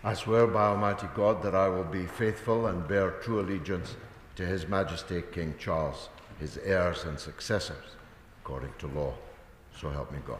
I swear by Almighty God that I will be faithful and bear true allegiance to His Majesty King Charles, his heirs and successors, according to law. So help me God.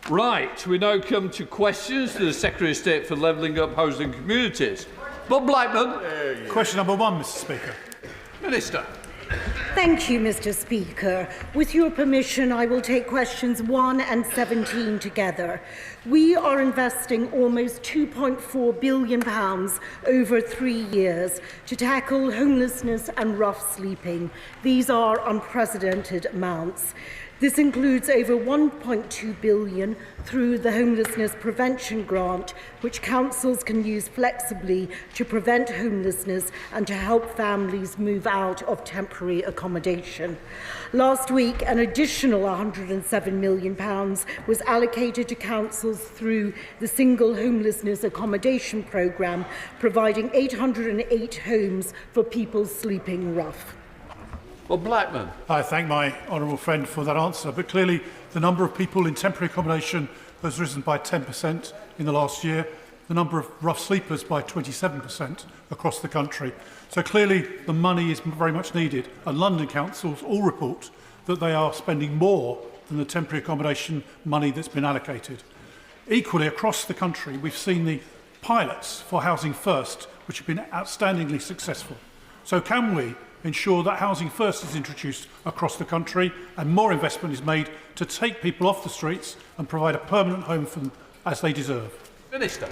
Right, we now come to questions to the Secretary of State for Levelling Up Housing Communities. Bob Blackman. Question number 1, Mr Speaker. Minister. Thank you, Mr Speaker. With your permission, I will take questions 1 and 17 together. We are investing almost £2.4 billion over 3 years to tackle homelessness and rough sleeping. These are unprecedented amounts. This includes over £1.2 billion through the Homelessness Prevention Grant, which councils can use flexibly to prevent homelessness and to help families move out of temporary accommodation. Last week, an additional £107 million was allocated to councils through the Single Homelessness Accommodation Programme, providing 808 homes for people sleeping rough. Well, Blackman. I thank my honourable friend for that answer, but clearly the number of people in temporary accommodation has risen by 10% in the last year, the number of rough sleepers by 27% across the country. So clearly the money is very much needed, and London councils all report that they are spending more than the temporary accommodation money that's been allocated. Equally, across the country, we've seen the pilots for Housing First, which have been outstandingly successful. So can we ensure that Housing First is introduced across the country and more investment is made to take people off the streets and provide a permanent home for them as they deserve? Minister.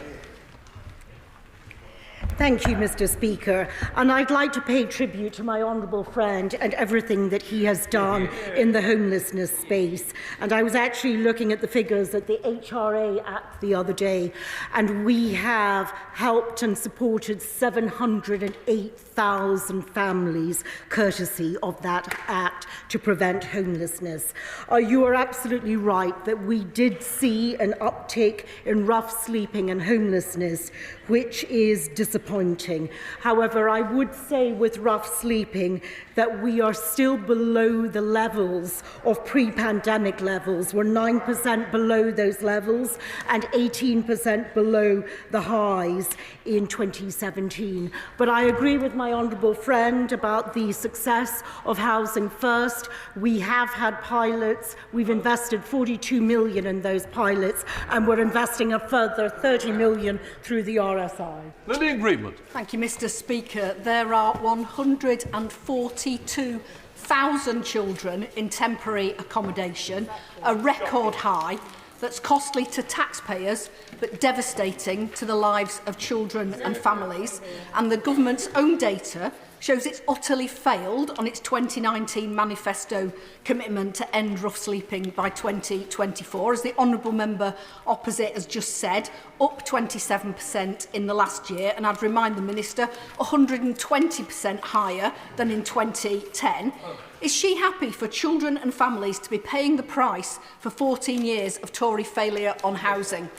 Thank you, Mr Speaker. And I'd like to pay tribute to my honourable friend and everything that he has done in the homelessness space. And I was actually looking at the figures at the HRA Act the other day, and we have helped and supported 708,000 families courtesy of that Act to prevent homelessness. You are absolutely right that we did see an uptick in rough sleeping and homelessness, which is disappointing. However, I would say with rough sleeping that we are still below the levels of pre-pandemic levels. We're 9% below those levels and 18% below the highs in 2017. But I agree with my honourable friend about the success of Housing First. We have had pilots. We've invested £42 million in those pilots, and we're investing a further £30 million through the RSI. Lillian Greenwood. Thank you, Mr Speaker. There are 142,000 children in temporary accommodation, a record high that's costly to taxpayers but devastating to the lives of children and families. And the government's own data shows it's utterly failed on its 2019 manifesto commitment to end rough sleeping by 2024. As the honourable member opposite has just said, up 27% in the last year, and I'd remind the Minister, 120% higher than in 2010. Is she happy for children and families to be paying the price for 14 years of Tory failure on housing?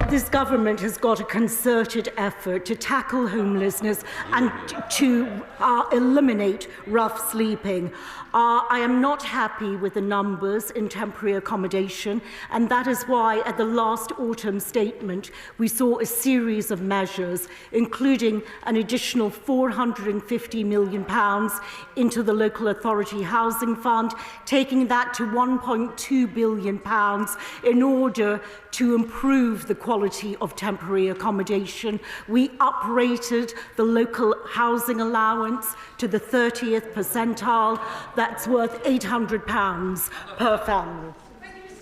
This government has got a concerted effort to tackle homelessness and to eliminate rough sleeping. I am not happy with the numbers in temporary accommodation, and that is why at the last autumn statement we saw a series of measures, including an additional £450 million into the Local Authority Housing Fund, taking that to £1.2 billion in order to improve improve the quality of temporary accommodation. We uprated the local housing allowance to the 30th percentile. That's worth £800 per family.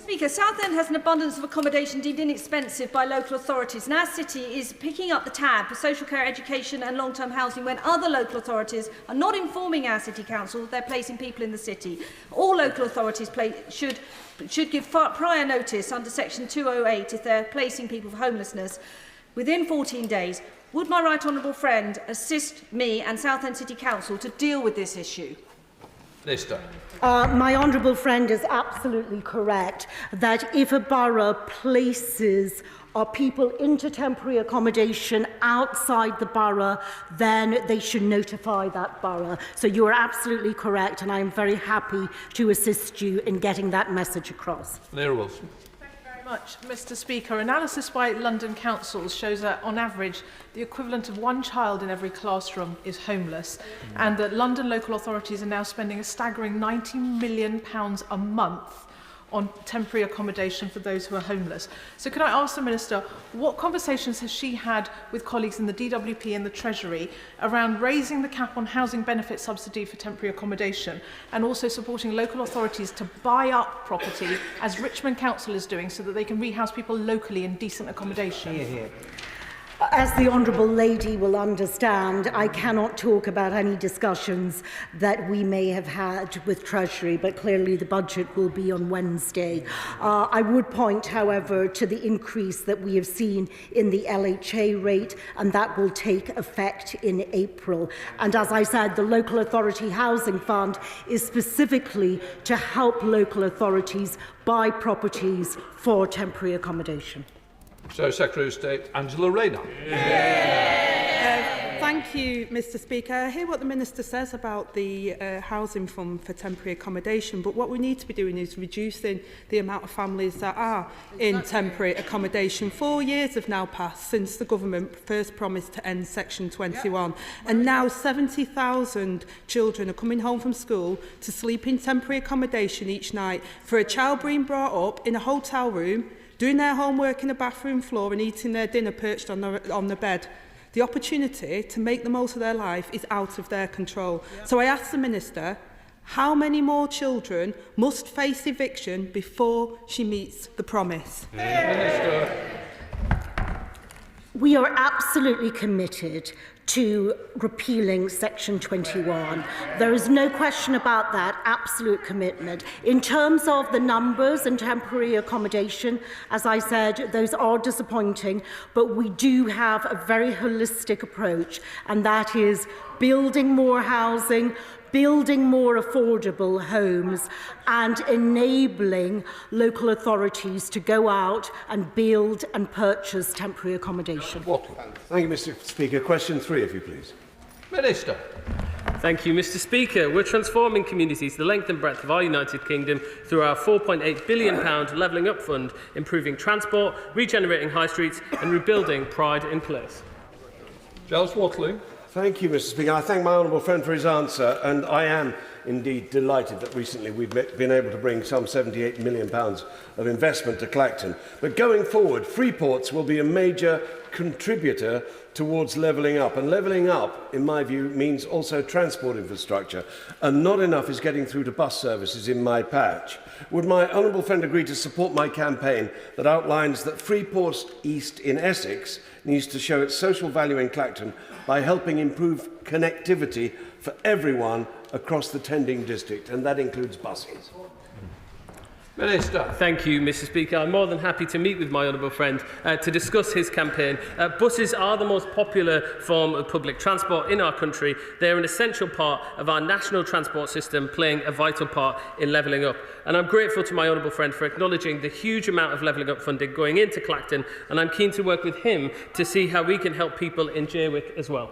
Speaker, Southend has an abundance of accommodation deemed inexpensive by local authorities, and our city is picking up the tab for social care, education and long-term housing when other local authorities are not informing our city council they're placing people in the city. All local authorities should give prior notice under section 208 if they're placing people for homelessness within 14 days. Would my right honourable friend assist me and Southend City Council to deal with this issue? Minister. My honourable friend is absolutely correct that if a borough places people into temporary accommodation outside the borough, then they should notify that borough. So you are absolutely correct, and I am very happy to assist you in getting that message across. Leah Wilson. Much, Mr. Speaker. Analysis by London councils shows that, on average, the equivalent of one child in every classroom is homeless, and that London local authorities are now spending a staggering £90 million a month on temporary accommodation for those who are homeless. So could I ask the Minister, what conversations has she had with colleagues in the DWP and the Treasury around raising the cap on housing benefit subsidy for temporary accommodation and also supporting local authorities to buy up property, as Richmond Council is doing, so that they can rehouse people locally in decent accommodation? Hear, hear. As the Honourable Lady will understand, I cannot talk about any discussions that we may have had with Treasury, but clearly the budget will be on Wednesday. I would point, however, to the increase that we have seen in the LHA rate, and that will take effect in April. And as I said, the Local Authority Housing Fund is specifically to help local authorities buy properties for temporary accommodation. So, Secretary of State Angela Rayner. Thank you, Mr. Speaker. I hear what the Minister says about the housing fund for temporary accommodation, but what we need to be doing is reducing the amount of families that are in temporary accommodation. 4 years have now passed since the government first promised to end Section 21, and now 70,000 children are coming home from school to sleep in temporary accommodation each night for a child being brought up in a hotel room, doing their homework in a bathroom floor and eating their dinner perched on the bed. The opportunity to make the most of their life is out of their control. So I ask the Minister, how many more children must face eviction before she meets the promise? Minister. We are absolutely committed to repealing Section 21. There is no question about that, absolute commitment. In terms of the numbers and temporary accommodation, as I said, those are disappointing, but we do have a very holistic approach, and that is building more housing, building more affordable homes, and enabling local authorities to go out and build and purchase temporary accommodation. Thank you, Mr. Speaker. Question 3, if you please. Minister. Thank you, Mr. Speaker. We're transforming communities the length and breadth of our United Kingdom through our £4.8 billion Levelling Up Fund, improving transport, regenerating high streets and rebuilding pride in place. Giles Watling. Thank you, Mr. Speaker. I thank my honourable friend for his answer, and I am indeed delighted that recently we've been able to bring some £78 million of investment to Clacton. But going forward, free ports will be a major contributor towards levelling up. And levelling up, in my view, means also transport infrastructure. And not enough is getting through to bus services in my patch. Would my honourable friend agree to support my campaign that outlines that Freeport East in Essex needs to show its social value in Clacton by helping improve connectivity for everyone across the Tending district, and that includes buses? Minister. Thank you, Mr. Speaker. I'm more than happy to meet with my honourable friend to discuss his campaign. Buses are the most popular form of public transport in our country. They're an essential part of our national transport system, playing a vital part in levelling up. And I'm grateful to my honourable friend for acknowledging the huge amount of levelling up funding going into Clacton, and I'm keen to work with him to see how we can help people in Jaywick as well.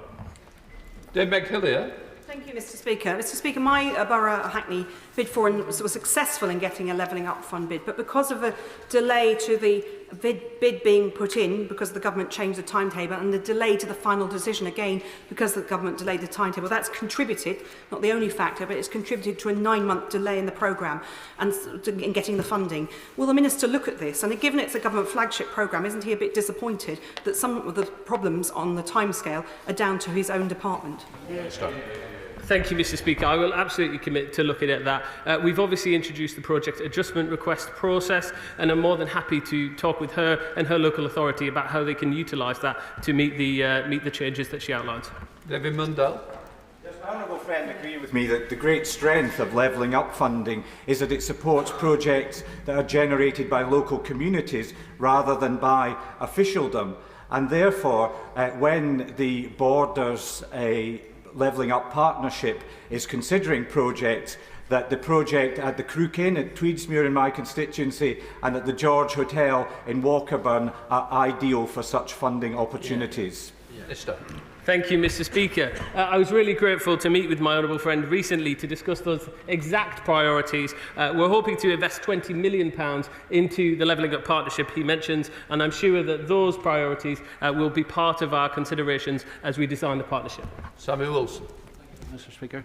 Dave McHillier. Thank you, Mr. Speaker. Mr. Speaker, my borough, Hackney, bid for and was successful in getting a levelling up fund bid, but because of a delay to the bid being put in because the government changed the timetable and the delay to the final decision again because the government delayed the timetable. That's contributed, not the only factor, but it's contributed to a 9-month delay in the programme and in getting the funding. Will the Minister look at this? And given it's a government flagship programme, isn't he a bit disappointed that some of the problems on the timescale are down to his own department? Thank you, Mr. Speaker. I will absolutely commit to looking at that. We've obviously introduced the project adjustment request process, and I'm more than happy to talk with her and her local authority about how they can utilise that to meet the changes that she outlined. David Mundell. Does my honourable friend agree with me that the great strength of levelling up funding is that it supports projects that are generated by local communities rather than by officialdom, and therefore when the Borders Levelling Up Partnership is considering projects, that the project at the Crook Inn at Tweedsmuir in my constituency and at the George Hotel in Walkerburn are ideal for such funding opportunities. Thank you, Mr. Speaker. I was really grateful to meet with my honourable friend recently to discuss those exact priorities. We're hoping to invest £20 million into the Levelling Up Partnership he mentions, and I'm sure that those priorities will be part of our considerations as we design the partnership. Samuel Wilson. Mr. Speaker,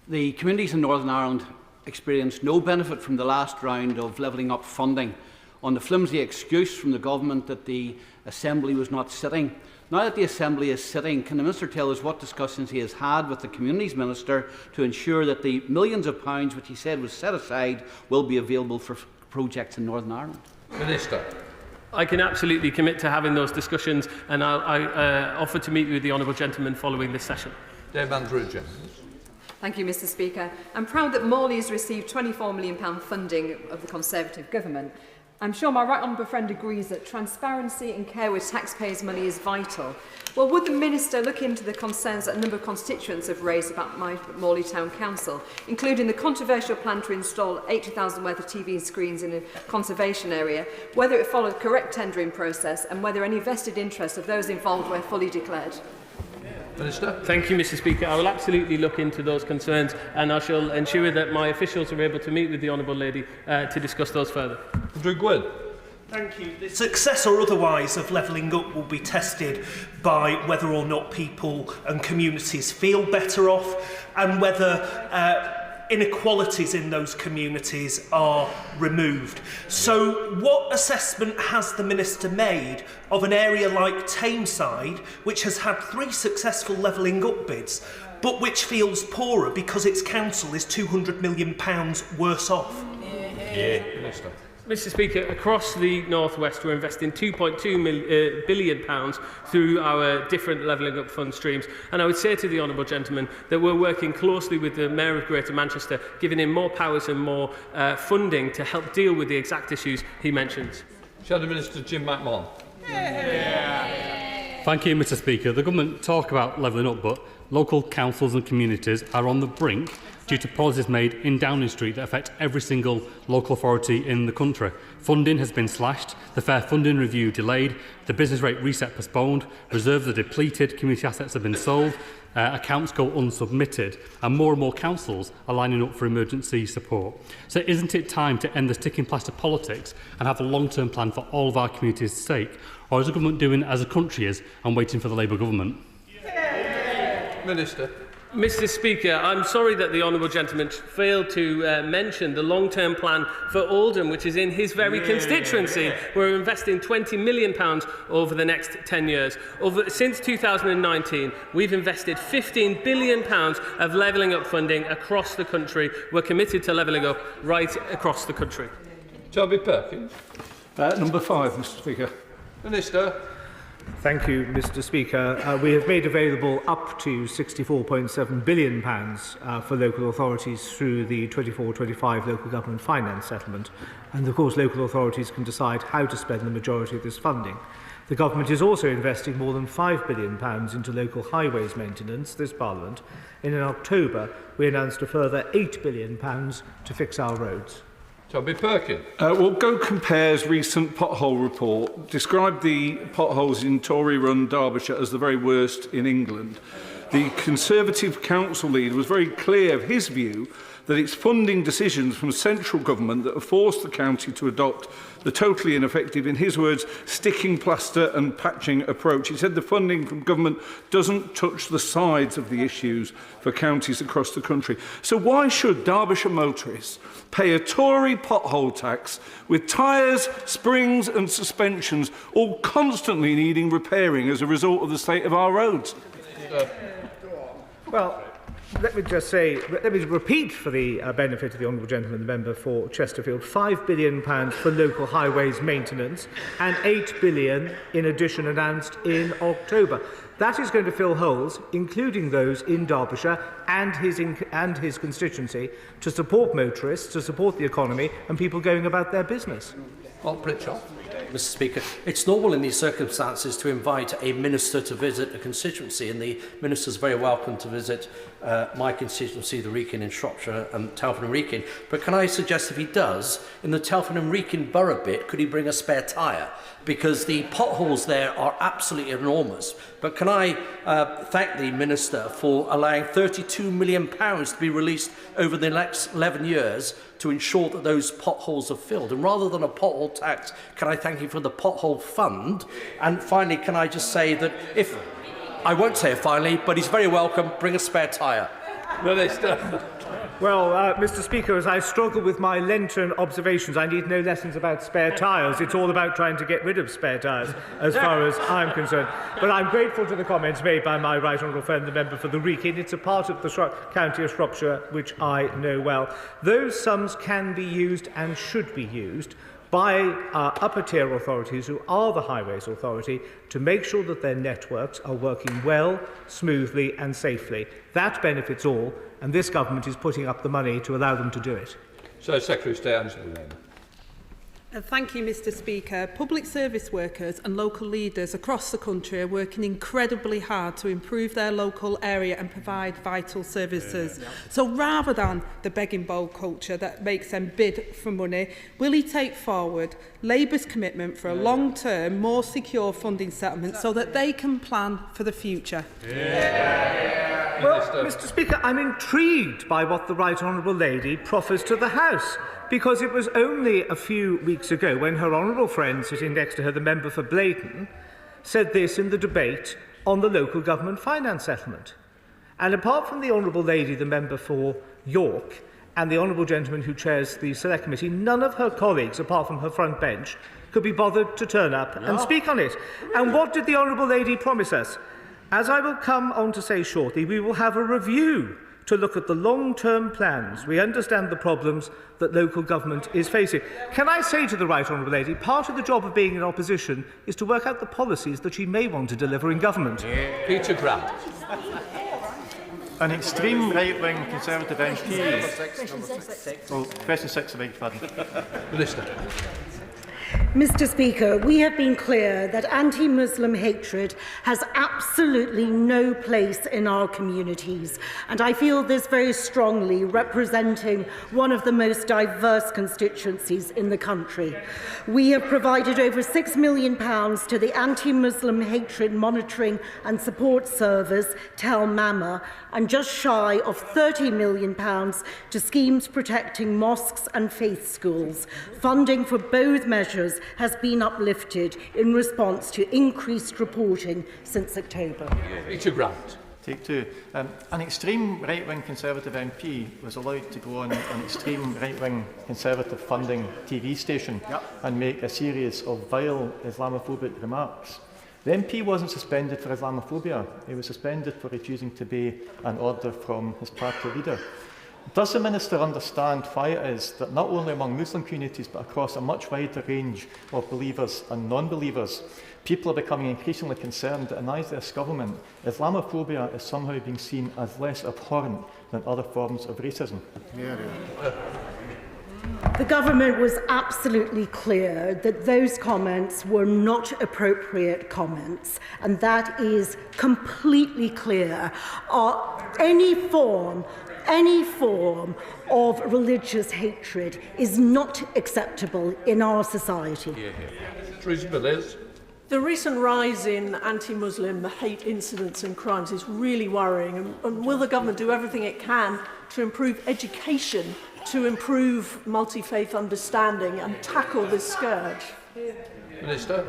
the communities in Northern Ireland experienced no benefit from the last round of levelling up funding on the flimsy excuse from the government that the Assembly was not sitting. Now that the Assembly is sitting, can the Minister tell us what discussions he has had with the Communities Minister to ensure that the millions of pounds which he said was set aside will be available for projects in Northern Ireland? Minister. I can absolutely commit to having those discussions, and I offer to meet with the honourable gentleman following this session. Dave Andrew. Thank you, Mr. Speaker. I'm proud that Morley has received £24 million funding of the Conservative government. I'm sure my right honourable friend agrees that transparency and care with taxpayers' money is vital. Well, would the Minister look into the concerns that a number of constituents have raised about my Morley Town Council, including the controversial plan to install 80,000 worth of TV screens in a conservation area, whether it followed a correct tendering process and whether any vested interests of those involved were fully declared? Minister. Thank you, Mr. Speaker. I will absolutely look into those concerns, and I shall ensure that my officials are able to meet with the honourable lady to discuss those further. Andrew Gwynn. Thank you. The success or otherwise of levelling up will be tested by whether or not people and communities feel better off and whether inequalities in those communities are removed. So what assessment has the Minister made of an area like Tameside, which has had 3 successful levelling up bids, but which feels poorer because its council is £200 million worse off? Minister. Mr. Speaker, across the North West we're investing £2.2 billion through our different levelling up fund streams, and I would say to the honourable gentleman that we're working closely with the Mayor of Greater Manchester, giving him more powers and more funding to help deal with the exact issues he mentions. Shadow Minister Jim McMahon. Thank you, Mr. Speaker. The government talk about levelling up, but local councils and communities are on the brink due to policies made in Downing Street that affect every single local authority in the country. Funding has been slashed, the Fair Funding Review delayed, the business rate reset postponed, reserves are depleted, community assets have been sold, accounts go unsubmitted, and more councils are lining up for emergency support. So isn't it time to end the sticking plaster politics and have a long-term plan for all of our communities' sake? Or is the government doing as a country is and waiting for the Labour government? Minister. Mr. Speaker, I'm sorry that the honourable gentleman failed to mention the long-term plan for Oldham, which is in his very constituency. We're investing £20 million over the next 10 years. Since 2019, we've invested £15 billion of levelling up funding across the country. We're committed to levelling up right across the country. Toby Perkins. Number 5, Mr. Speaker. Minister. Thank you, Mr. Speaker. We have made available up to £64.7 billion for local authorities through the 24-25 local government finance settlement, and of course local authorities can decide how to spend the majority of this funding. The government is also investing more than £5 billion into local highways maintenance this Parliament, and in October we announced a further £8 billion to fix our roads. Toby Perkins. Well, Go Compare's recent pothole report described the potholes in Tory Run, Derbyshire as the very worst in England. The Conservative council leader was very clear of his view that it's funding decisions from central government that have forced the county to adopt the totally ineffective, in his words, sticking plaster and patching approach. He said the funding from government doesn't touch the sides of the issues for counties across the country. So why should Derbyshire motorists pay a Tory pothole tax with tyres, springs and suspensions all constantly needing repairing as a result of the state of our roads? Well, let me just say, let me repeat for the benefit of the honourable gentleman, the member for Chesterfield, £5 billion for local highways maintenance and £8 billion in addition announced in October. That is going to fill holes, including those in Derbyshire and his constituency, to support motorists, to support the economy and people going about their business. Well, Pritchard. Mr. Speaker, it's normal in these circumstances to invite a minister to visit a constituency, and the minister is very welcome to visit my constituency, the Wrekin in Shropshire and Telford and Wrekin. But can I suggest if he does, in the Telford and Wrekin borough bit, could he bring a spare tyre? Because the potholes there are absolutely enormous. But can I thank the Minister for allowing £32 million to be released over the next 11 years to ensure that those potholes are filled. And rather than a pothole tax, can I thank you for the pothole fund? And finally, can I just say that if, I won't say it finally, but he's very welcome, bring a spare tyre. Minister. Well, Mr. Speaker, as I struggle with my Lenten observations, I need no lessons about spare tyres. It's all about trying to get rid of spare tyres, as far as I'm concerned. But I'm grateful to the comments made by my right honourable friend, the member for the Wrekin. It's a part of the county of Shropshire which I know well. Those sums can be used and should be used by upper tier authorities, who are the Highways Authority, to make sure that their networks are working well, smoothly and safely. That benefits all, and this government is putting up the money to allow them to do it. So, Secretary of State Angela Rayner. Thank you, Mr. Speaker. Public service workers and local leaders across the country are working incredibly hard to improve their local area and provide vital services. So rather than the begging bowl culture that makes them bid for money, will he take forward Labour's commitment for a long-term, more secure funding settlement so that they can plan for the future? Well, Mr. Speaker, I'm intrigued by what the Right Honourable Lady proffers to the House, because it was only a few weeks ago when her honourable friend sitting next to her, the member for Blaydon, said this in the debate on the local government finance settlement. And apart from the honourable lady, the member for York, and the honourable gentleman who chairs the Select Committee, none of her colleagues, apart from her front bench, could be bothered to turn up and speak on it. And what did the honourable lady promise us? As I will come on to say shortly, we will have a review to look at the long-term plans. We understand the problems that local government is facing. Can I say to the Right Honourable Lady, part of the job of being in opposition is to work out the policies that she may want to deliver in government. Peter Grant. An extreme right-wing Conservative MP... question 6, I beg your pardon. Minister. Mr. Speaker, we have been clear that anti-Muslim hatred has absolutely no place in our communities, and I feel this very strongly representing one of the most diverse constituencies in the country. We have provided over £6 million to the Anti-Muslim Hatred Monitoring and Support Service, Tel Mama, and just shy of £30 million to schemes protecting mosques and faith schools. Funding for both measures has been uplifted in response to increased reporting since October. Peter Grant. Take two. An extreme right-wing Conservative MP was allowed to go on an extreme right-wing Conservative funding TV station and make a series of vile Islamophobic remarks. The MP wasn't suspended for Islamophobia. He was suspended for refusing to obey an order from his party leader. Does the Minister understand why it is that not only among Muslim communities but across a much wider range of believers and non-believers, people are becoming increasingly concerned that in the eyes of this government, Islamophobia is somehow being seen as less abhorrent than other forms of racism? The government was absolutely clear that those comments were not appropriate comments, and that is completely clear. Any form of religious hatred is not acceptable in our society. Teresa Villiers. The recent rise in anti-Muslim hate incidents and crimes is really worrying. And will the government do everything it can to improve education, to improve multi-faith understanding and tackle this scourge? Minister.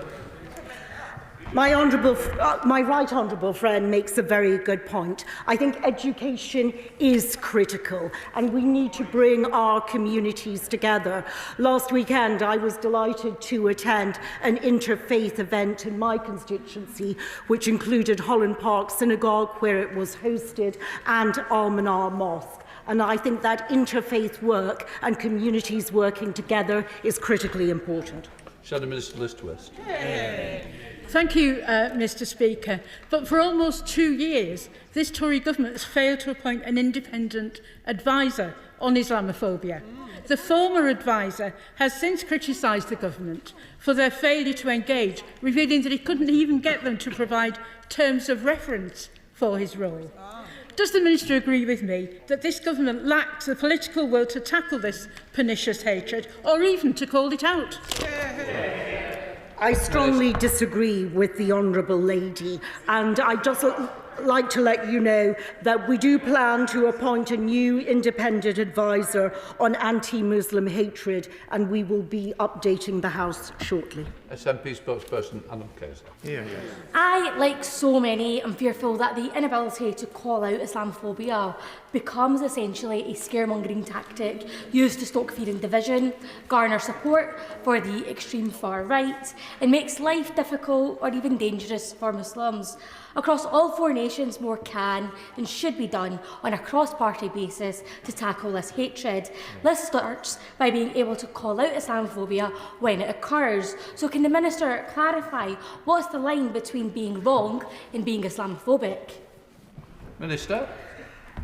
My right honourable friend makes a very good point. I think education is critical and we need to bring our communities together. Last weekend I was delighted to attend an interfaith event in my constituency which included Holland Park Synagogue where it was hosted and Almanar Mosque. And I think that interfaith work and communities working together is critically important. Shadow Minister List-West. Thank you, Mr Speaker. But for almost 2 years, this Tory government has failed to appoint an independent advisor on Islamophobia. The former advisor has since criticised the government for their failure to engage, revealing that he couldn't even get them to provide terms of reference for his role. Does the Minister agree with me that this government lacks the political will to tackle this pernicious hatred or even to call it out? I strongly disagree with the Honourable Lady, and I'd just like to let you know that we do plan to appoint a new independent advisor on anti-Muslim hatred, and we will be updating the House shortly. SNP spokesperson Anna Kaiser. I, like so many, am fearful that the inability to call out Islamophobia becomes essentially a scaremongering tactic used to stoke fear and division, garner support for the extreme far right, and makes life difficult or even dangerous for Muslims. Across all 4 nations, more can and should be done on a cross-party basis to tackle this hatred. This starts by being able to call out Islamophobia when it occurs. So can the Minister clarify what's the line between being wrong and being Islamophobic? Minister.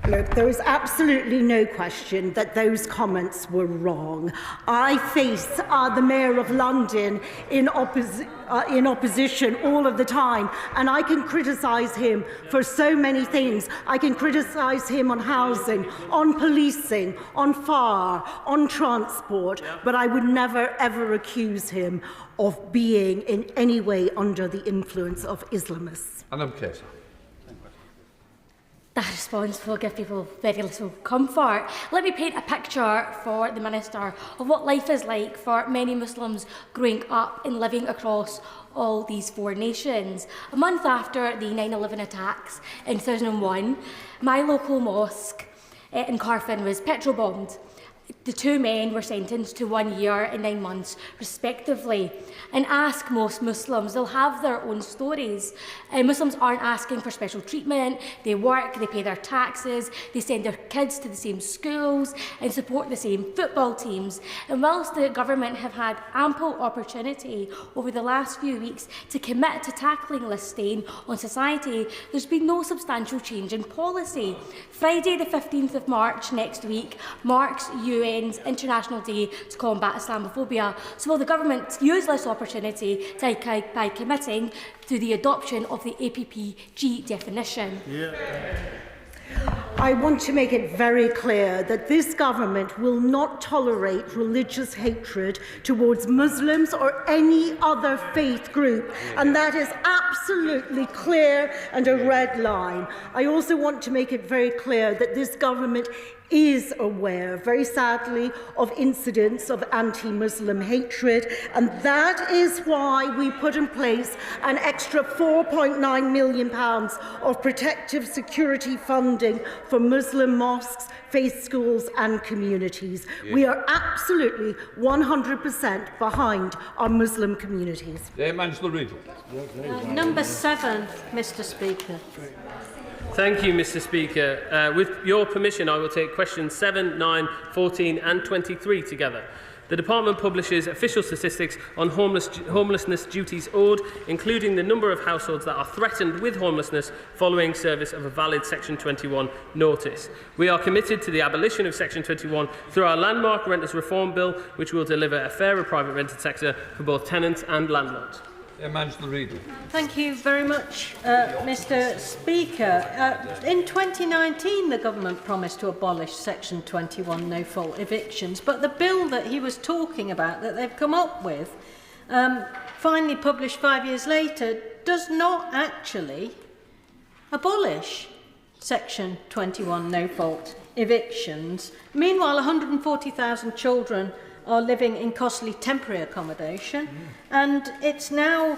Look, there is absolutely no question that those comments were wrong. I face the Mayor of London in opposition all of the time, and I can criticise him for so many things. I can criticise him on housing, on policing, on fire, on transport, but I would never ever accuse him of being in any way under the influence of Islamists. Anna Kaiser. That response will give people very little comfort. Let me paint a picture for the Minister of what life is like for many Muslims growing up and living across all these 4 nations. A month after the 9/11 attacks in 2001, my local mosque in Carfin was petrol-bombed. The 2 men were sentenced to 1 year and 9 months, respectively. And ask most Muslims, they'll have their own stories. Muslims aren't asking for special treatment. They work, they pay their taxes, they send their kids to the same schools and support the same football teams. And whilst the government have had ample opportunity over the last few weeks to commit to tackling this stain on society, there's been no substantial change in policy. Friday the 15th of March next week marks UN's International Day to Combat Islamophobia. So will the government use this opportunity by committing to the adoption of the APPG definition? I want to make it very clear that this government will not tolerate religious hatred towards Muslims or any other faith group, and that is absolutely clear and a red line. I also want to make it very clear that this government is aware, very sadly, of incidents of anti-Muslim hatred, and that is why we put in place an extra £4.9 million of protective security funding for Muslim mosques, faith schools and communities. We are absolutely 100% behind our Muslim communities. Number 7, Mr Speaker. Thank you, Mr Speaker. With your permission, I will take questions 7, 9, 14 and 23 together. The Department publishes official statistics on homelessness duties owed, including the number of households that are threatened with homelessness following service of a valid Section 21 notice. We are committed to the abolition of Section 21 through our landmark Renters Reform Bill, which will deliver a fairer private rented sector for both tenants and landlords. Thank you very much, Mr Speaker. In 2019, the government promised to abolish Section 21 no-fault evictions, but the bill that he was talking about, that they've come up with, finally published 5 years later, does not actually abolish Section 21 no-fault evictions. Meanwhile, 140,000 children are living in costly temporary accommodation, and it's now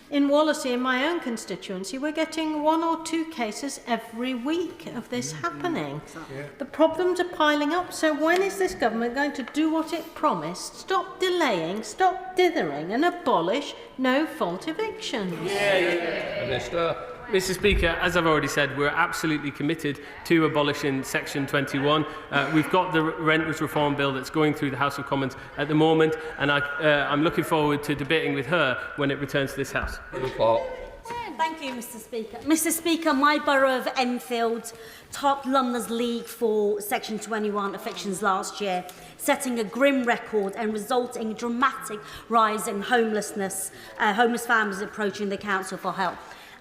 in Wallasey, in my own constituency, we're getting 1 or 2 cases every week of this happening. The problems are piling up, so when is this government going to do what it promised? Stop delaying, stop dithering, and abolish no-fault evictions. Minister. Mr Speaker, as I've already said, we're absolutely committed to abolishing Section 21. We've got the Renters Reform Bill that's going through the House of Commons at the moment, and I'm looking forward to debating with her when it returns to this House. Thank you, Mr Speaker. Mr Speaker, my borough of Enfield topped London's league for Section 21 evictions last year, setting a grim record and resulting in a dramatic rise in homelessness, homeless families approaching the Council for help.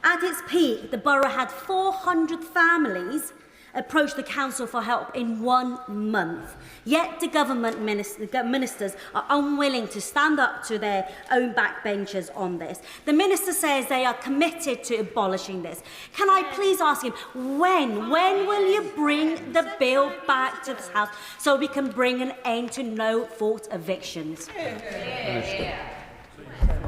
At its peak, the borough had 400 families approach the council for help in 1 month. Yet the government ministers are unwilling to stand up to their own backbenchers on this. The minister says they are committed to abolishing this. Can I please ask him, when will you bring the bill back to this House so we can bring an end to no-fault evictions?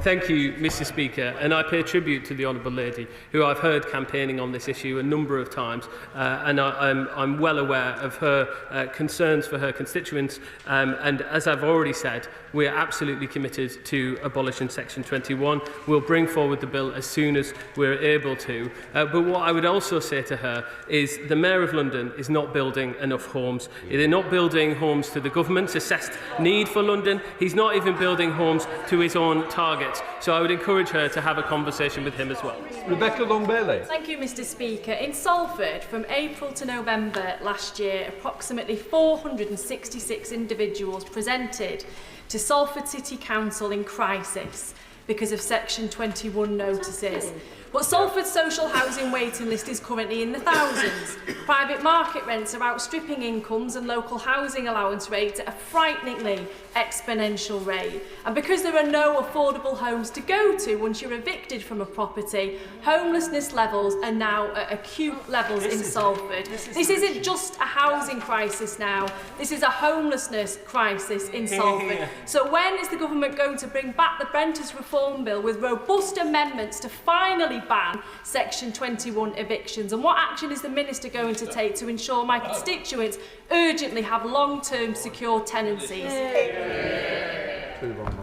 Thank you, Mr Speaker, and I pay tribute to the Honourable Lady, who I've heard campaigning on this issue a number of times, and I'm well aware of her concerns for her constituents, and as I've already said, we are absolutely committed to abolishing Section 21. We'll bring forward the bill as soon as we're able to. But what I would also say to her is the Mayor of London is not building enough homes. They're not building homes to the government's assessed need for London. He's not even building homes to his own targets. So I would encourage her to have a conversation with him as well. Rebecca Long-Bailey. Thank you, Mr Speaker. In Salford, from April to November last year, approximately 466 individuals presented to Salford City Council in crisis because of Section 21 notices. But Salford's social housing waiting list is currently in the thousands. Private market rents are outstripping incomes and local housing allowance rates at a frighteningly exponential rate. And because there are no affordable homes to go to once you're evicted from a property, homelessness levels are now at acute levels in Salford. This isn't just a housing crisis now, this is a homelessness crisis in Salford. So when is the government going to bring back the Renters Reform Bill with robust amendments to finally ban Section 21 evictions? And what action is the Minister going to take to ensure my constituents urgently have long-term secure tenancies?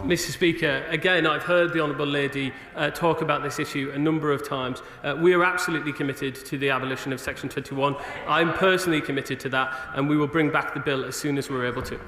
Mr Speaker, again, I've heard the Honourable Lady talk about this issue a number of times. We are absolutely committed to the abolition of Section 21. I'm personally committed to that, and we will bring back the bill as soon as we're able to.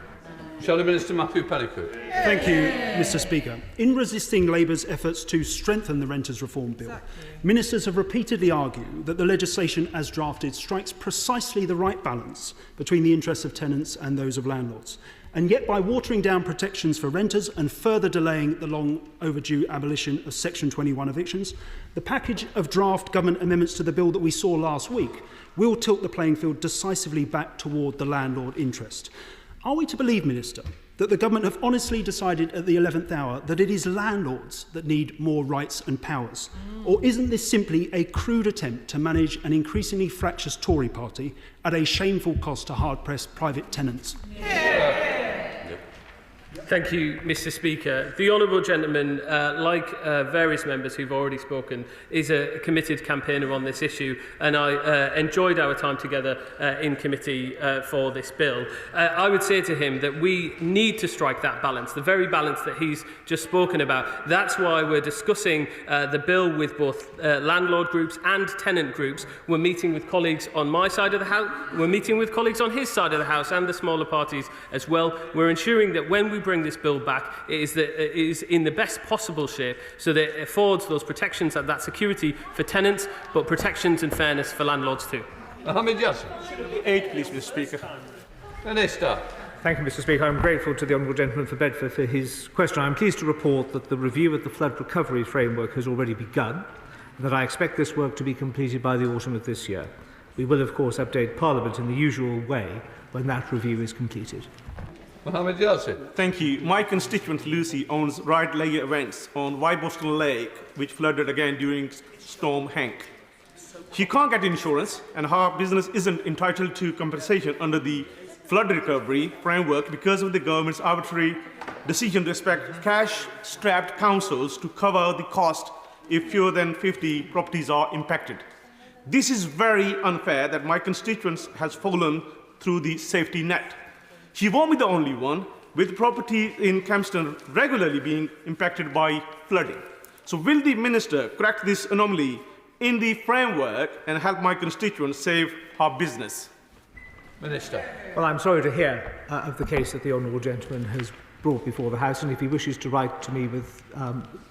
Shadow Minister Matthew Pennicook. Thank you, Mr Speaker. In resisting Labour's efforts to strengthen the Renters Reform Bill, ministers have repeatedly argued that the legislation as drafted strikes precisely the right balance between the interests of tenants and those of landlords. And yet, by watering down protections for renters and further delaying the long overdue abolition of Section 21 evictions, the package of draft government amendments to the bill that we saw last week will tilt the playing field decisively back toward the landlord interest. Are we to believe, Minister, that the government have honestly decided at the 11th hour that it is landlords that need more rights and powers? Or isn't this simply a crude attempt to manage an increasingly fractious Tory party at a shameful cost to hard-pressed private tenants? Thank you, Mr Speaker. The Honourable Gentleman, like various members who've already spoken, is a committed campaigner on this issue, and I enjoyed our time together in committee for this bill. I would say to him that we need to strike that balance, the very balance that he's just spoken about. That's why we're discussing the bill with both landlord groups and tenant groups. We're meeting with colleagues on my side of the House, we're meeting with colleagues on his side of the House and the smaller parties as well. We're ensuring that when we bring this bill back, it is in the best possible shape so that it affords those protections and that security for tenants, but protections and fairness for landlords too. Mohammed Yassin. 8, please, Mr Speaker. Minister. Thank you, Mr Speaker. I'm grateful to the Honourable Gentleman for Bedford for his question. I'm pleased to report that the review of the flood recovery framework has already begun, and that I expect this work to be completed by the autumn of this year. We will, of course, update Parliament in the usual way when that review is completed. Mohammed Yassin. Thank you. My constituent Lucy owns ride layer events on Wyboston Lake, which flooded again during Storm Hank. She can't get insurance, and her business isn't entitled to compensation under the flood recovery framework because of the government's arbitrary decision to expect cash-strapped councils to cover the cost if fewer than 50 properties are impacted. This is very unfair that my constituent has fallen through the safety net. She won't be the only one, with properties in Campston regularly being impacted by flooding. So will the Minister correct this anomaly in the framework and help my constituents save her business? Minister. Well, I'm sorry to hear of the case that the honourable gentleman has brought before the House, and if he wishes to write to me with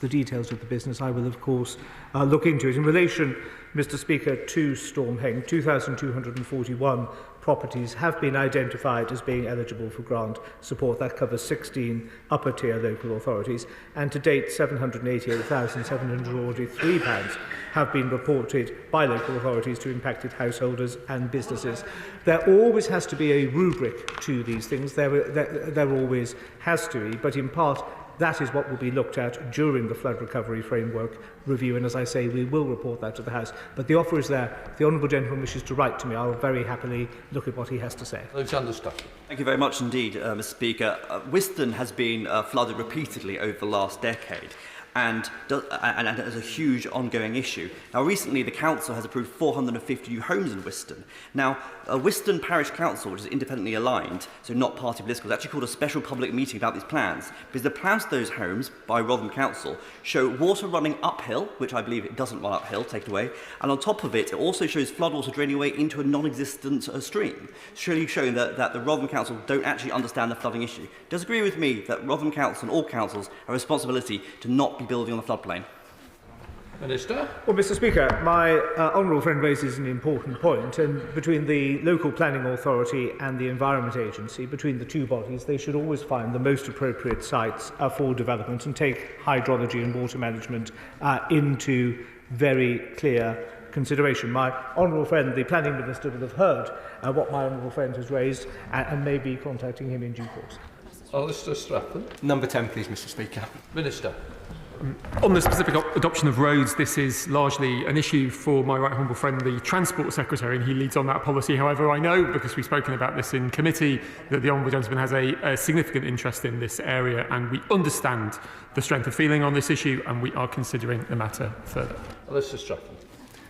the details of the business, I will, of course, look into it. In relation, Mr Speaker, to Storm Heng, 2,241 properties have been identified as being eligible for grant support. That covers 16 upper-tier local authorities, and to date, £788,743 have been reported by local authorities to impacted householders and businesses. There always has to be a rubric to these things. There always has to be, but in part, that is what will be looked at during the flood recovery framework review, and as I say, we will report that to the House. But the offer is there. If the honourable gentleman wishes to write to me, I will very happily look at what he has to say. Thank you very much indeed, Mr Speaker. Whiston has been flooded repeatedly over the last decade, and is a huge ongoing issue. Now, recently, the Council has approved 450 new homes in Whiston. Now, Whiston Parish Council, which is independently aligned, so not party political, has actually called a special public meeting about these plans, because the plans for those homes by Rotherham Council show water running uphill, which I believe it doesn't run uphill, take it away, and on top of it, it also shows floodwater draining away into a non-existent stream, surely showing that the Rotherham Council don't actually understand the flooding issue. Does agree with me that Rotherham Council and all councils have a responsibility to not be building on the floodplain? Minister. Well, Mr Speaker, my honourable friend raises an important point, and between the local planning authority and the Environment Agency, between the two bodies, they should always find the most appropriate sites for development and take hydrology and water management into very clear consideration. My honourable friend, the Planning Minister, will have heard what my honourable friend has raised and may be contacting him in due course. Alistair Stratton. Number 10, please, Mr Speaker. Minister. On the specific adoption of roads, this is largely an issue for my right honourable friend, the Transport Secretary, and he leads on that policy. However, I know, because we've spoken about this in committee, that the honourable gentleman has a significant interest in this area, and we understand the strength of feeling on this issue, and we are considering the matter further. Alistair Stratton.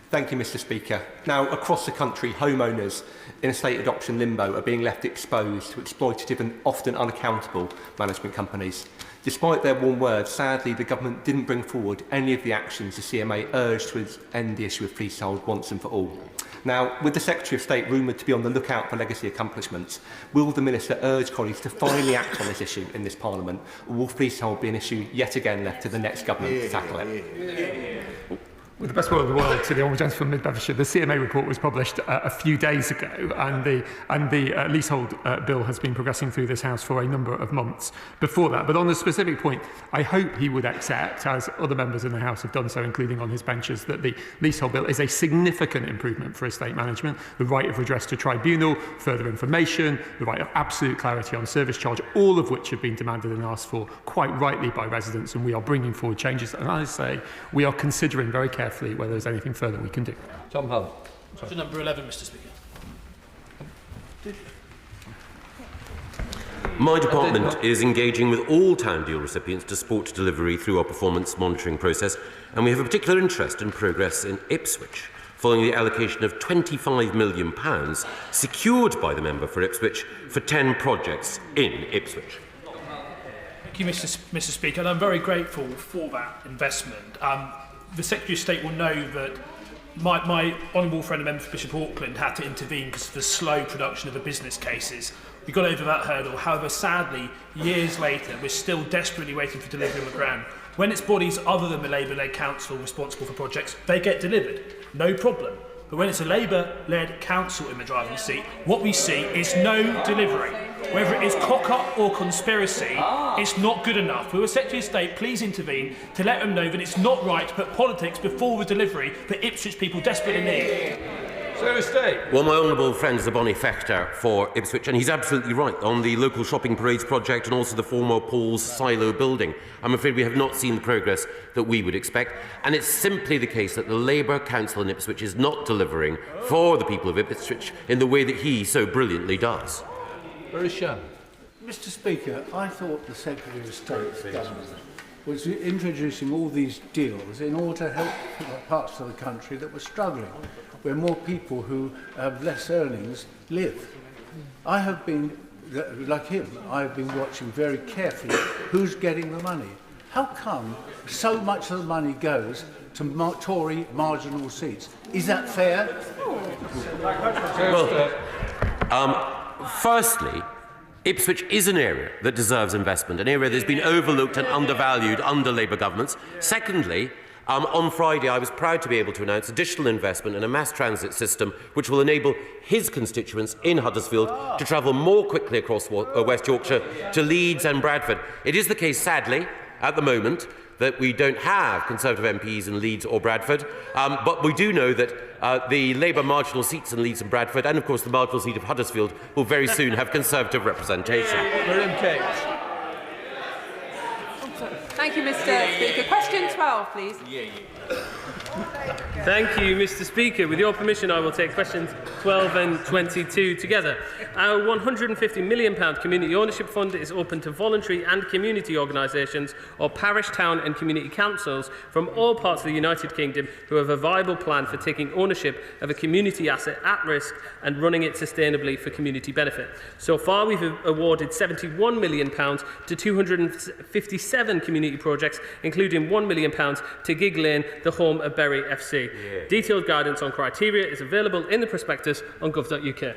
Thank you, Mr Speaker. Now, across the country, homeowners in estate adoption limbo are being left exposed to exploitative and often unaccountable management companies. Despite their warm words, sadly, the government didn't bring forward any of the actions the CMA urged to end the issue of leasehold once and for all. Now, with the Secretary of State rumoured to be on the lookout for legacy accomplishments, will the Minister urge colleagues to finally act on this issue in this Parliament, or will leasehold be an issue yet again left to the next government to tackle it? With the best will of the world to the honourable gentleman from Mid-Bedfordshire, the CMA report was published a few days ago, and the leasehold bill has been progressing through this House for a number of months before that. But on the specific point, I hope he would accept, as other members in the House have done so, including on his benches, that the leasehold bill is a significant improvement for estate management, the right of redress to tribunal, further information, the right of absolute clarity on service charge, all of which have been demanded and asked for quite rightly by residents, and we are bringing forward changes. And I say we are considering very carefully whether there's anything further we can do. Tom Hull. To number 11, Mr Speaker. My department is engaging with all town deal recipients to support delivery through our performance monitoring process, and we have a particular interest in progress in Ipswich, following the allocation of £25 million secured by the member for Ipswich for 10 projects in Ipswich. Thank you, Mr Speaker, and I'm very grateful for that investment. The Secretary of State will know that my honourable friend and member for Bishop Auckland had to intervene because of the slow production of the business cases. We got over that hurdle. However, sadly, years later, we're still desperately waiting for delivery on the ground. When it's bodies other than the Labour-led council responsible for projects, they get delivered. No problem. But when it's a Labour-led council in the driving seat, what we see is no delivery. Whether it is cock-up or conspiracy, it's not good enough. Will the Secretary of State please intervene to let them know that it's not right to put politics before the delivery that Ipswich people desperately need? Secretary of State. Well, my honourable friend is a bonny factor for Ipswich, and he's absolutely right on the local shopping parades project and also the former Paul's silo building. I'm afraid we have not seen the progress that we would expect, and it's simply the case that the Labour Council in Ipswich is not delivering for the people of Ipswich in the way that he so brilliantly does. Very sure. Mr. Speaker, I thought the Secretary of State's government was introducing all these deals in order to help parts of the country that were struggling, where more people who have less earnings live. I have been, like him, I have been watching very carefully who's getting the money. How come so much of the money goes to Tory marginal seats? Is that fair? Well, firstly, Ipswich is an area that deserves investment, an area that has been overlooked and undervalued under Labour governments. Secondly, on Friday, I was proud to be able to announce additional investment in a mass transit system which will enable his constituents in Huddersfield to travel more quickly across West Yorkshire to Leeds and Bradford. It is the case, sadly, at the moment, that we don't have Conservative MPs in Leeds or Bradford, but we do know that the Labour marginal seats in Leeds and Bradford, and of course the marginal seat of Huddersfield, will very soon have Conservative representation. Thank you, Mr. Speaker. Question 12, please. Thank you, Mr. Speaker. With your permission, I will take questions 12 and 22 together. Our £150 million community ownership fund is open to voluntary and community organisations or parish, town and community councils from all parts of the United Kingdom who have a viable plan for taking ownership of a community asset at risk and running it sustainably for community benefit. So far, we've awarded £71 million to 257 community projects, including £1 million to Gig Lane, the home of Bury FC. Detailed guidance on criteria is available in the prospectus on gov.uk.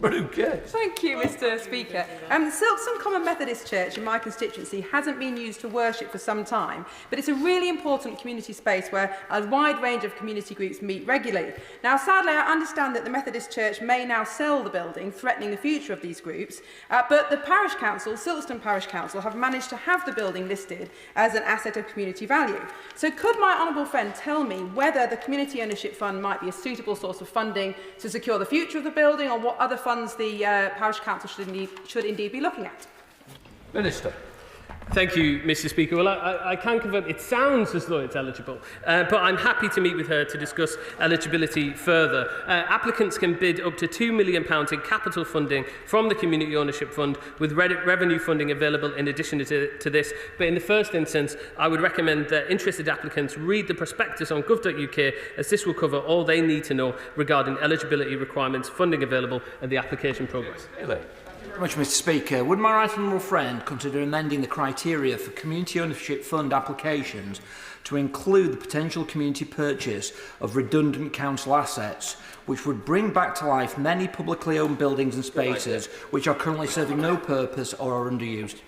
Thank you, Mr. Speaker. Silkstone Common Methodist Church in my constituency hasn't been used to worship for some time, but it's a really important community space where a wide range of community groups meet regularly. Now, sadly, I understand that the Methodist Church may now sell the building, threatening the future of these groups, but the Parish Council, Silkstone Parish Council, have managed to have the building listed as an asset of community value. So could my honourable friend tell me whether the Community Ownership Fund might be a suitable source of funding to secure the future of the building, or what other funds the Parish Council should indeed be looking at? Minister. Thank you, Mr. Speaker. Well, I can confirm it sounds as though it's eligible, but I'm happy to meet with her to discuss eligibility further. Applicants can bid up to £2 million in capital funding from the Community Ownership Fund, with revenue funding available in addition to this. But in the first instance, I would recommend that interested applicants read the prospectus on gov.uk, as this will cover all they need to know regarding eligibility requirements, funding available and the application progress. Much, Mr. Speaker. Would my right honourable friend consider amending the criteria for community ownership fund applications to include the potential community purchase of redundant council assets, which would bring back to life many publicly owned buildings and spaces which are currently serving no purpose or are underused?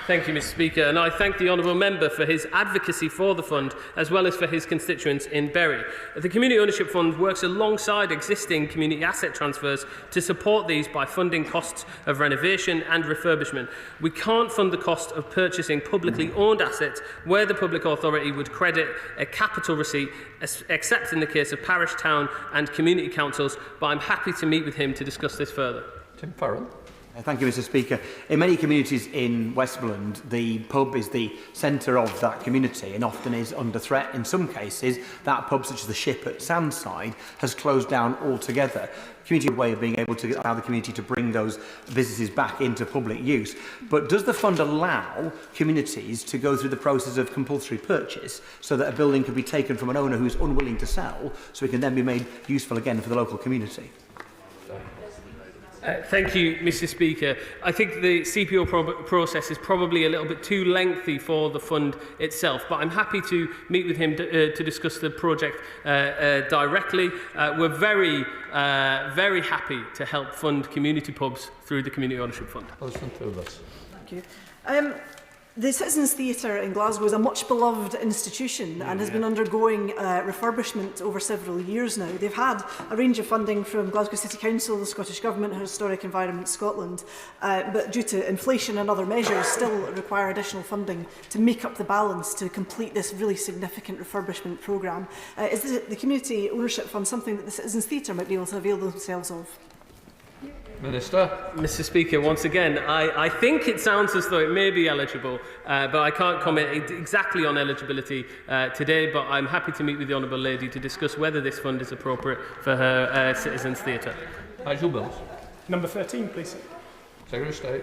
Thank you, Mr. Speaker, and I thank the honourable member for his advocacy for the fund, as well as for his constituents in Bury. The Community Ownership Fund works alongside existing community asset transfers to support these by funding costs of renovation and refurbishment. We can't fund the cost of purchasing publicly owned assets where the public authority would credit a capital receipt, except in the case of parish, town and community councils, but I'm happy to meet with him to discuss this further. Tim Farrell. Thank you, Mr. Speaker. In many communities in Westmoreland, the pub is the centre of that community and often is under threat. In some cases, that pub, such as the Ship at Sandside, has closed down altogether. Community way of being able to allow the community to bring those businesses back into public use. But does the fund allow communities to go through the process of compulsory purchase so that a building can be taken from an owner who is unwilling to sell, so it can then be made useful again for the local community? Thank you, Mr. Speaker. I think the CPO process is probably a little bit too lengthy for the fund itself, but I'm happy to meet with him to discuss the project directly. We're very happy to help fund community pubs through the Community Ownership Fund. Thank you. The Citizens Theatre in Glasgow is a much beloved institution and has been undergoing refurbishment over several years now. They've had a range of funding from Glasgow City Council, the Scottish Government, Historic Environment Scotland, but due to inflation and other measures still require additional funding to make up the balance to complete this really significant refurbishment programme. Is the Community Ownership Fund something that the Citizens Theatre might be able to avail themselves of? Minister. Mr. Speaker, once again, I think it sounds as though it may be eligible, but I can't comment exactly on eligibility today, but I'm happy to meet with the Honourable Lady to discuss whether this fund is appropriate for her Citizens Theatre. Nigel Bills. Number 13, please. Secretary of State.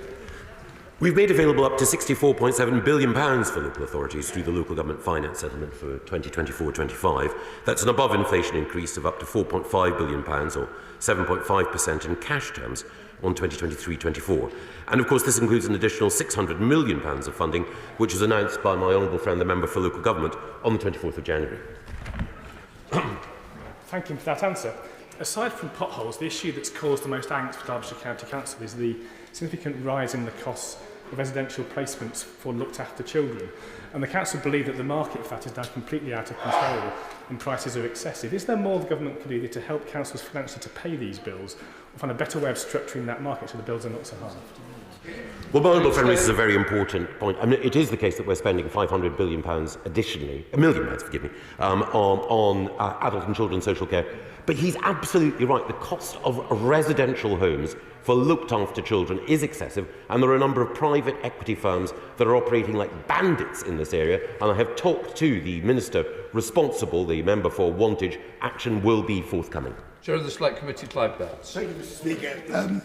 We've made available up to £64.7 billion for local authorities through the Local Government Finance Settlement for 2024-25. That's an above-inflation increase of up to £4.5 billion, or 7.5% in cash terms, on 2023-24. And of course, this includes an additional £600 million of funding, which was announced by my honourable friend, the Member for Local Government, on the 24th of January. Thank you for that answer. Aside from potholes, the issue that's caused the most angst for Derbyshire County Council is the significant rise in the costs of residential placements for looked-after children. And the council believe that the market for that is now completely out of control and prices are excessive. Is there more the government can do to help councils financially to pay these bills, or find a better way of structuring that market so the bills are not so high? Well, my honourable friend raises a very important point. I mean, it is the case that we're spending £500 billion additionally, £1 million, forgive me, on adult and children's social care. But he's absolutely right. The cost of residential homes for looked-after children is excessive, and there are a number of private equity firms that are operating like bandits in this area, and I have talked to the Minister responsible, the Member for Wantage. Action will be forthcoming. Chair of the Select Committee, Clive Betts. Thank you, Mr. Speaker.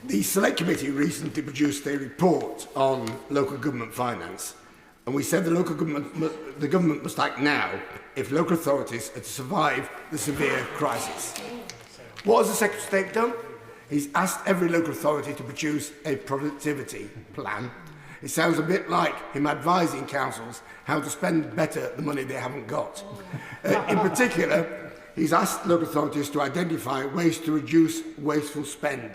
The Select Committee recently produced a report on local government finance, and we said the government must act now if local authorities are to survive the severe crisis. What has the Secretary of State done? He's asked every local authority to produce a productivity plan. It sounds a bit like him advising councils how to spend better the money they haven't got. In particular, he's asked local authorities to identify ways to reduce wasteful spend.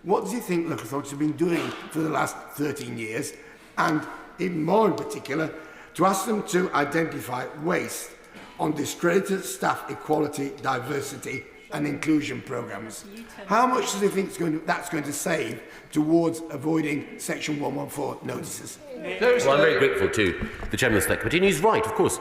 What does he think local authorities have been doing for the last 13 years? And even more in particular, to ask them to identify waste on discredited staff equality, diversity and inclusion programmes. How much does he think that's going to save towards avoiding Section 114 notices? Well, I'm very grateful to the Chairman of the Select Committee, and he's right, of course.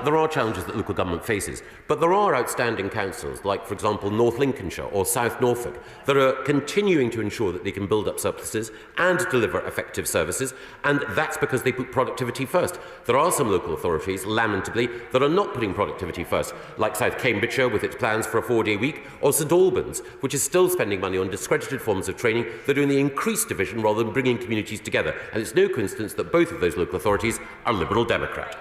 There are challenges that local government faces, but there are outstanding councils, like, for example, North Lincolnshire or South Norfolk, that are continuing to ensure that they can build up surpluses and deliver effective services, and that's because they put productivity first. There are some local authorities, lamentably, that are not putting productivity first, like South Cambridgeshire with its plans for a 4-day week, or St Albans, which is still spending money on discredited forms of training that are in the increased division rather than bringing communities together. And it's no coincidence that both of those local authorities are Liberal Democrat.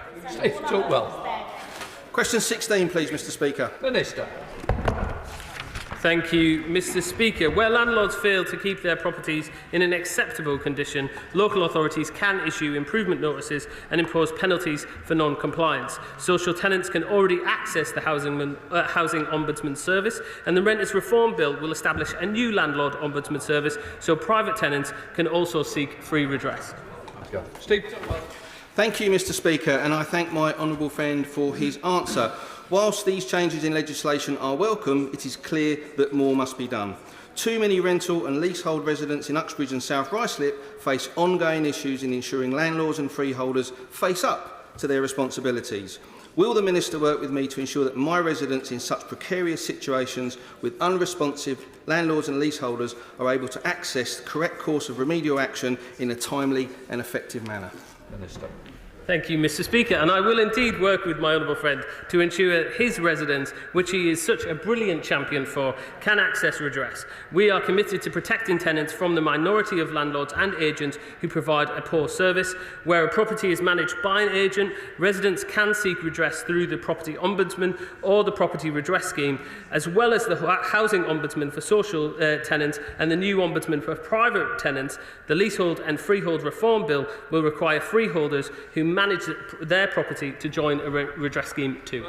Question 16, please, Mr. Speaker. Minister. Thank you, Mr. Speaker. Where landlords fail to keep their properties in an acceptable condition, local authorities can issue improvement notices and impose penalties for non-compliance. Social tenants can already access the Housing Ombudsman Service, and the Renters Reform Bill will establish a new Landlord Ombudsman Service so private tenants can also seek free redress. Steve. Thank you, Mr. Speaker, and I thank my honourable friend for his answer. Whilst these changes in legislation are welcome, it is clear that more must be done. Too many rental and leasehold residents in Uxbridge and South Ruislip face ongoing issues in ensuring landlords and freeholders face up to their responsibilities. Will the Minister work with me to ensure that my residents in such precarious situations with unresponsive landlords and leaseholders are able to access the correct course of remedial action in a timely and effective manner? Minister. Thank you, Mr. Speaker, and I will indeed work with my honourable friend to ensure his residents, which he is such a brilliant champion for, can access redress. We are committed to protecting tenants from the minority of landlords and agents who provide a poor service. Where a property is managed by an agent, residents can seek redress through the Property Ombudsman or the Property Redress Scheme, as well as the Housing Ombudsman for social tenants and the new Ombudsman for private tenants. The Leasehold and Freehold Reform Bill will require freeholders who manage their property to join a redress scheme too.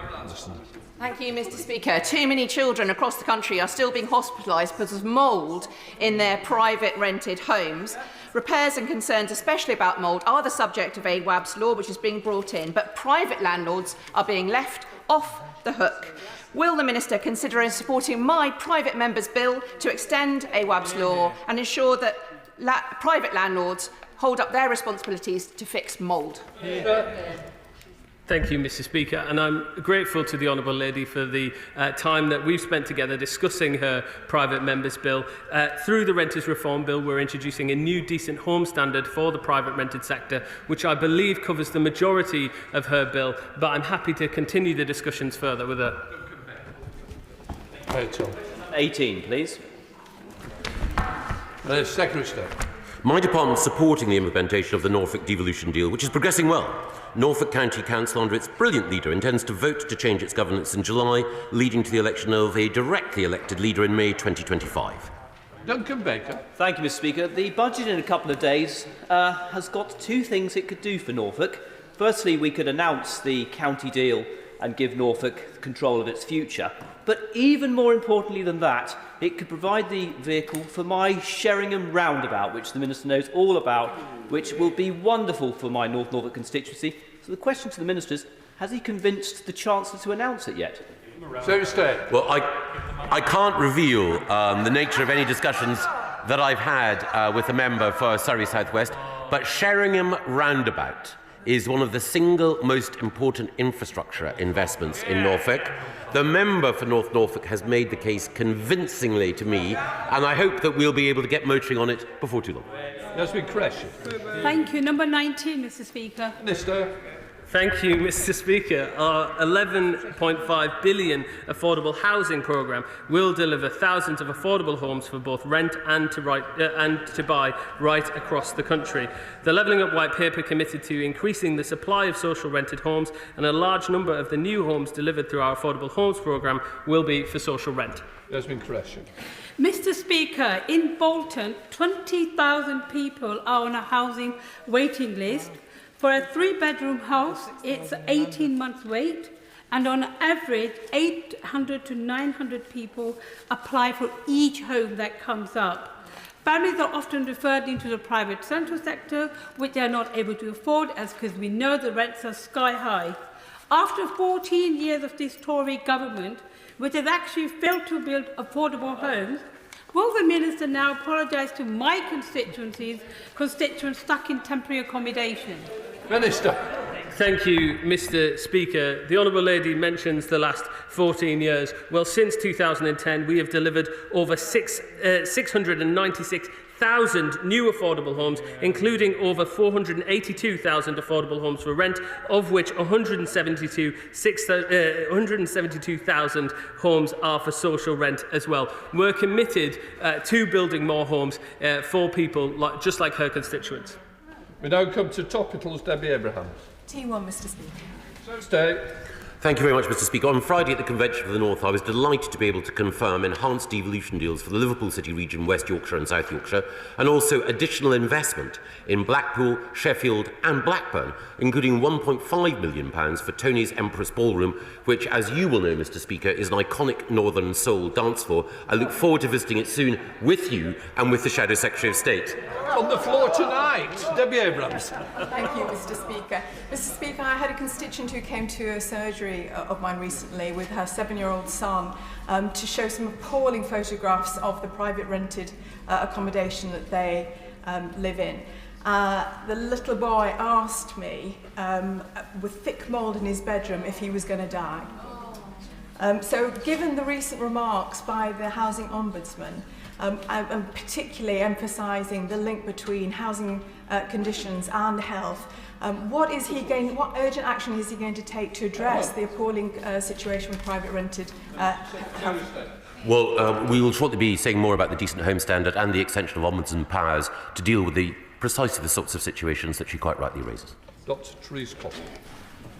Thank you, Mr. Speaker. Too many children across the country are still being hospitalised because of mould in their private rented homes. Repairs and concerns, especially about mould, are the subject of AWAB's law, which is being brought in, but private landlords are being left off the hook. Will the Minister consider supporting my private member's bill to extend AWAB's law and ensure that private landlords hold up their responsibilities to fix mould? Thank you, Mr. Speaker, and I'm grateful to the Honourable Lady for the time that we've spent together discussing her private member's bill. Through the Renters Reform Bill, we're introducing a new decent home standard for the private rented sector, which I believe covers the majority of her bill, but I'm happy to continue the discussions further with her. 18, please. Secretary of State. My department is supporting the implementation of the Norfolk devolution deal, which is progressing well. Norfolk County Council, under its brilliant leader, intends to vote to change its governance in July, leading to the election of a directly elected leader in May 2025. Duncan Baker. Thank you, Mr. Speaker. The budget in a couple of days has got two things it could do for Norfolk. Firstly, we could announce the county deal and give Norfolk control of its future. But even more importantly than that, it could provide the vehicle for my Sheringham roundabout, which the Minister knows all about, which will be wonderful for my North Norfolk constituency. So the question to the Minister is, has he convinced the Chancellor to announce it yet? Well, I can't reveal the nature of any discussions that I've had with a member for Surrey South West, but Sheringham roundabout is one of the single most important infrastructure investments in Norfolk. The member for North Norfolk has made the case convincingly to me, and I hope that we'll be able to get motoring on it before too long. That's been correction. Thank you. Number 19, Mr. Speaker. Minister. Thank you, Mr. Speaker. Our £11.5 billion affordable housing programme will deliver thousands of affordable homes for both rent and to buy right across the country. The Levelling Up White Paper committed to increasing the supply of social rented homes, and a large number of the new homes delivered through our affordable homes programme will be for social rent. There's been correction. Mr. Speaker, in Bolton, 20,000 people are on a housing waiting list. For a 3-bedroom house, it's 18 months wait, and on average, 800 to 900 people apply for each home that comes up. Families are often referred into the private central sector, which they are not able to afford, as because we know the rents are sky high. After 14 years of this Tory government, which has actually failed to build affordable homes, will the Minister now apologise to my constituents stuck in temporary accommodation? Minister. Thank you, Mr. Speaker. The Honourable Lady mentions the last 14 years. Well, since 2010, we have delivered over 696,000 new affordable homes, including over 482,000 affordable homes for rent, of which 172,000 homes are for social rent as well. We're committed to building more homes for people just like her constituents. We now come to topicals. Debbie Abrahams. T1, Mr. Speaker. Stay. Thank you very much, Mr. Speaker. On Friday at the Convention for the North, I was delighted to be able to confirm enhanced devolution deals for the Liverpool City region, West Yorkshire and South Yorkshire, and also additional investment in Blackpool, Sheffield and Blackburn, including £1.5 million for Tony's Empress Ballroom, which, as you will know, Mr. Speaker, is an iconic Northern Soul dance floor. I look forward to visiting it soon with you and with the Shadow Secretary of State. On the floor tonight, Debbie Abrahams. Thank you, Mr. Speaker. Mr. Speaker, I had a constituent who came to a surgery of mine recently with her 7-year-old son to show some appalling photographs of the private rented accommodation that they live in. The little boy asked me, with thick mould in his bedroom, if he was going to die. So given the recent remarks by the Housing Ombudsman, I'm particularly emphasising the link between housing conditions and health, what urgent action is he going to take to address the appalling situation with private rented housing? Well, we will shortly be saying more about the decent home standard and the extension of Ombudsman powers to deal with precisely the sorts of situations that she quite rightly raises. Dr. Therese Coffey.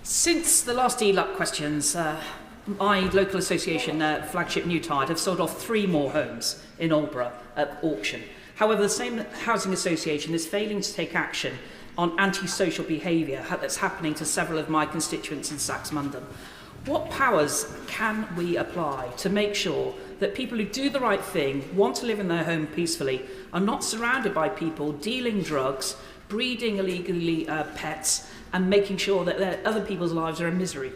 Since the last ELUC questions, my local association, Flagship New Tide, have sold off 3 more homes in Aldborough at auction. However, the same housing association is failing to take action on antisocial behaviour that's happening to several of my constituents in Saxmundham. What powers can we apply to make sure that people who do the right thing, want to live in their home peacefully, are not surrounded by people dealing drugs, breeding illegally pets, and making sure that other people's lives are in misery?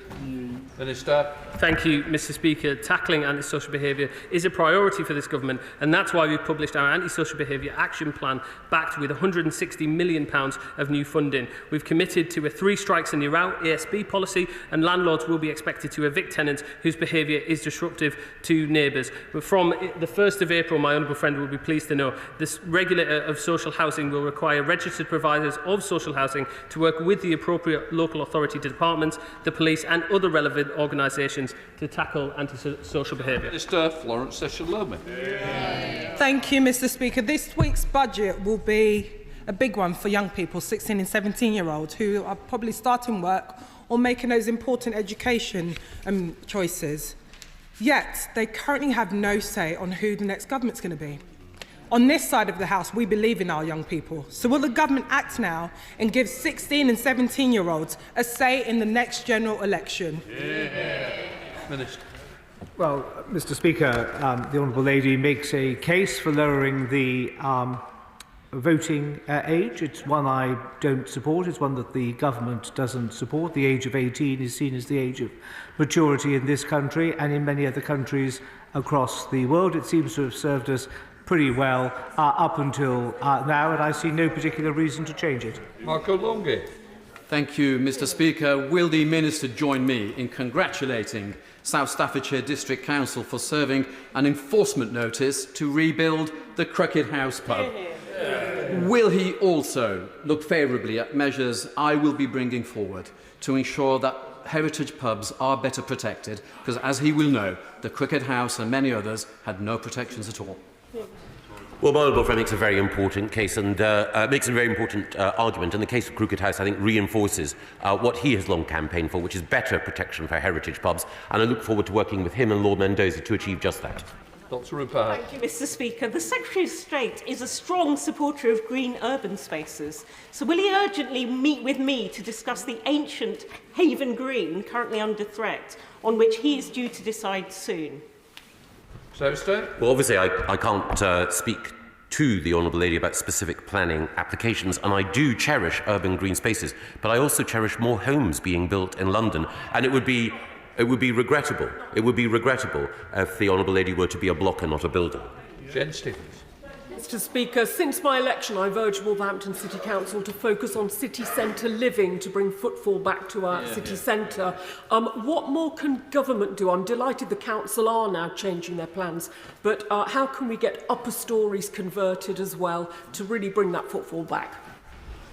Minister. Thank you, Mr. Speaker. Tackling antisocial behaviour is a priority for this government, and that's why we've published our antisocial behaviour action plan, backed with £160 million of new funding. We've committed to a 3 strikes and you're out ASB policy, and landlords will be expected to evict tenants whose behaviour is disruptive to neighbours. But from the 1st of April, my honourable friend will be pleased to know, this regulator of social housing will require registered providers of social housing to work with the appropriate local authority departments, the police and other relevant organisations to tackle antisocial behaviour. Minister Florence Session-Loman. Thank you, Mr. Speaker. This week's budget will be a big one for young people, 16 and 17-year-olds, who are probably starting work or making those important education choices. Yet, they currently have no say on who the next government's going to be. On this side of the House, we believe in our young people. So will the government act now and give 16 and 17-year-olds a say in the next general election? Minister. Well, Mr. Speaker, the Honourable Lady makes a case for lowering the voting age. It's one I don't support. It's one that the government doesn't support. The age of 18 is seen as the age of maturity in this country and in many other countries across the world. It seems to have served us pretty well up until now, and I see no particular reason to change it. Marco Longhi. Thank you, Mr. Speaker. Will the Minister join me in congratulating South Staffordshire District Council for serving an enforcement notice to rebuild the Crooked House pub? Will he also look favourably at measures I will be bringing forward to ensure that heritage pubs are better protected? Because, as he will know, the Crooked House and many others had no protections at all. Well, my honourable friend makes a very important case and makes a very important argument. And the case of Crooked House, I think, reinforces what he has long campaigned for, which is better protection for heritage pubs. And I look forward to working with him and Lord Mendoza to achieve just that. Dr. Rupert. Thank you, Mr. Speaker. The Secretary of State is a strong supporter of green urban spaces. So will he urgently meet with me to discuss the ancient Haven Green, currently under threat, on which he is due to decide soon? Well, obviously, I can't speak to the Honourable Lady about specific planning applications, and I do cherish urban green spaces, but I also cherish more homes being built in London, and it would be regrettable. It would be regrettable if the Honourable Lady were to be a blocker, not a builder. Jen Stevens. Mr. Speaker, since my election, I've urged Wolverhampton City Council to focus on city centre living to bring footfall back to our city centre. What more can government do? I'm delighted the council are now changing their plans, but how can we get upper storeys converted as well to really bring that footfall back?